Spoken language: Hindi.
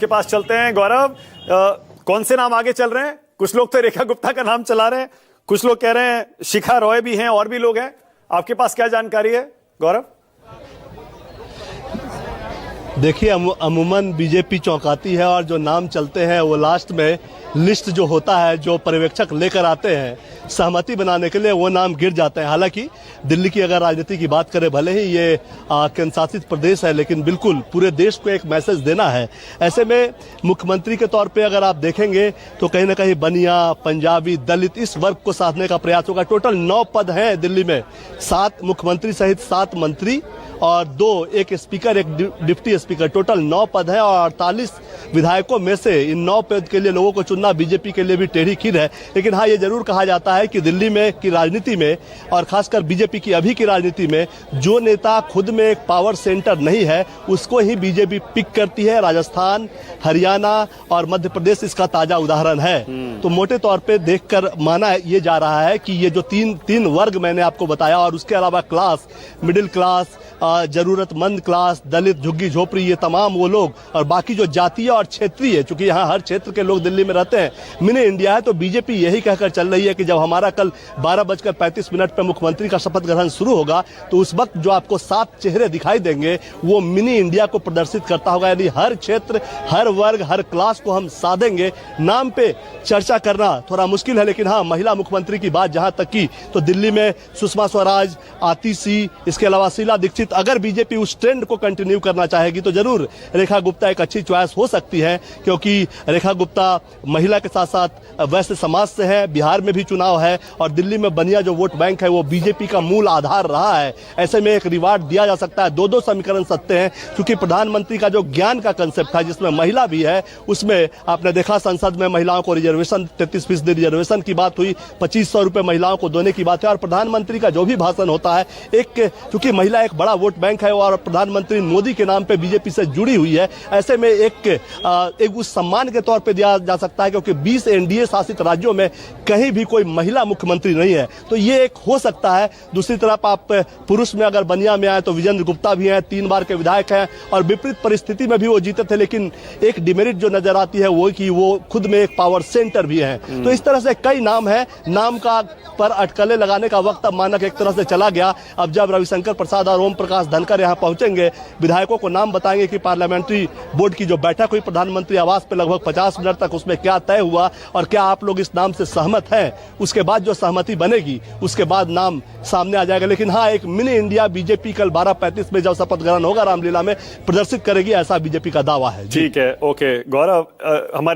के पास चलते हैं। गौरव, कौन से नाम आगे चल रहे हैं? कुछ लोग तो रेखा गुप्ता का नाम चला रहे हैं, कुछ लोग कह रहे हैं शिखा रॉय भी हैं, और भी लोग हैं। आपके पास क्या जानकारी है गौरव? देखिए, अमूमन बीजेपी चौंकाती है और जो नाम चलते हैं वो लास्ट में लिस्ट जो होता है, जो पर्यवेक्षक लेकर आते हैं सहमति बनाने के लिए, वो नाम गिर जाते हैं। हालांकि दिल्ली की अगर राजनीति की बात करें, भले ही ये केंद्र शासित प्रदेश है, लेकिन बिल्कुल पूरे देश को एक मैसेज देना है। ऐसे में मुख्यमंत्री के तौर पे अगर आप देखेंगे तो कहीं ना कहीं बनिया, पंजाबी, दलित, इस वर्ग को साधने का प्रयास होगा। टोटल 9 पद हैं दिल्ली में, 7 मुख्यमंत्री सहित 7 मंत्री और 2, एक स्पीकर, एक डिप्टी स्पीकर, टोटल 9 पद हैं। और 48 विधायकों में से इन 9 पद के लिए लोगों को चुनना बीजेपी के लिए भी टेढ़ी खीर है। लेकिन हाँ, ये जरूर कहा जाता है कि दिल्ली में की राजनीति में और खासकर बीजेपी की अभी की राजनीति में जो नेता खुद में एक पावर सेंटर नहीं है, उसको ही बीजेपी पिक करती है। राजस्थान, हरियाणा और मध्य प्रदेश इसका ताजा उदाहरण है। तो मोटे तौर पे देखकर माना ये जा रहा है कि ये जो तीन वर्ग मैंने आपको बताया, और उसके अलावा क्लास, मिडिल क्लास, जरूरतमंद क्लास, दलित, झुग्गी झोपड़ी, ये तमाम वो लोग, और बाकी जो जातीय और क्षेत्रीय, चूंकि यहाँ हर क्षेत्र के लोग दिल्ली में रहते हैं, मिनी इंडिया है। तो बीजेपी यही कहकर चल रही है कि जब हमारा कल 12:35 पर मुख्यमंत्री का शपथ ग्रहण शुरू होगा, तो उस वक्त जो आपको 7 चेहरे दिखाई देंगे, वो मिनी इंडिया को प्रदर्शित करता होगा। यानी हर क्षेत्र, हर वर्ग, हर क्लास को हम साधेंगे। नाम पे चर्चा करना थोड़ा मुश्किल है, लेकिन हाँ, महिला मुख्यमंत्री की बात जहां तक की, तो दिल्ली में सुषमा स्वराज, आतिशी, इसके अलावा शीला दीक्षित, अगर बीजेपी उस ट्रेंड को कंटिन्यू करना चाहेगी तो जरूर रेखा गुप्ता एक अच्छी चॉइस हो सकती है, क्योंकि रेखा गुप्ता महिला के साथ साथ वैश्य समाज से है, बिहार में भी चुनाव है, और दिल्ली में बनिया जो वोट बैंक है वो बीजेपी का मूल आधार रहा है। ऐसे में एक रिवार्ड दिया जा सकता है। 2-2 समीकरण सत्य हैं, क्योंकि प्रधानमंत्री का जो ज्ञान का कंसेप्ट है, जिसमें महिला भी है, उसमें आपने देखा संसद में महिलाओं को रिजर्वेशन, 33% रिजर्वेशन की बात हुई, 2500 रुपए महिलाओं को देने की बात है। और प्रधानमंत्री का जो भी भाषण होता है, क्योंकि महिला एक बड़ा वोट बैंक है और प्रधानमंत्री मोदी के नाम पे बीजेपी से जुड़ी हुई है, ऐसे में एक उस सम्मान के तौर पे दिया जा सकता है, क्योंकि 20 एनडीए शासित राज्यों में कहीं भी कोई महिला मुख्यमंत्री नहीं है, तो ये एक हो सकता है। दूसरी तरफ आप पुरुष में अगर बनिया में आए तो विजेंद्र गुप्ता भी हैं, 3 बार के विधायक हैं, और विपरीत परिस्थिति में भी वो जीते थे। लेकिन एक डिमेरिट जो नजर आती है वो कि वो खुद में एक पावर सेंटर भी है। तो इस तरह से कई नाम है, नाम का पर अटकलें लगाने का वक्त अब मानक एक तरह से चला गया। अब जब रविशंकर प्रसाद और ओम प्रकाश धनखड़ यहाँ पहुंचेंगे, विधायकों को नाम बताएंगे कि पार्लियामेंट्री बोर्ड की जो बैठक हुई प्रधानमंत्री आवास पे लगभग 50 मिनट तक, उसमें क्या तय हुआ और क्या आप लोग इस नाम से सहमत हैं। उसके बाद जो सहमति बनेगी, उसके बाद नाम सामने आ जाएगा। लेकिन हाँ, एक मिनी इंडिया बीजेपी कल 12:35 में जब शपथ ग्रहण होगा रामलीला में प्रदर्शित करेगी, ऐसा बीजेपी का दावा है। ठीक है, ओके गौरव, हमारे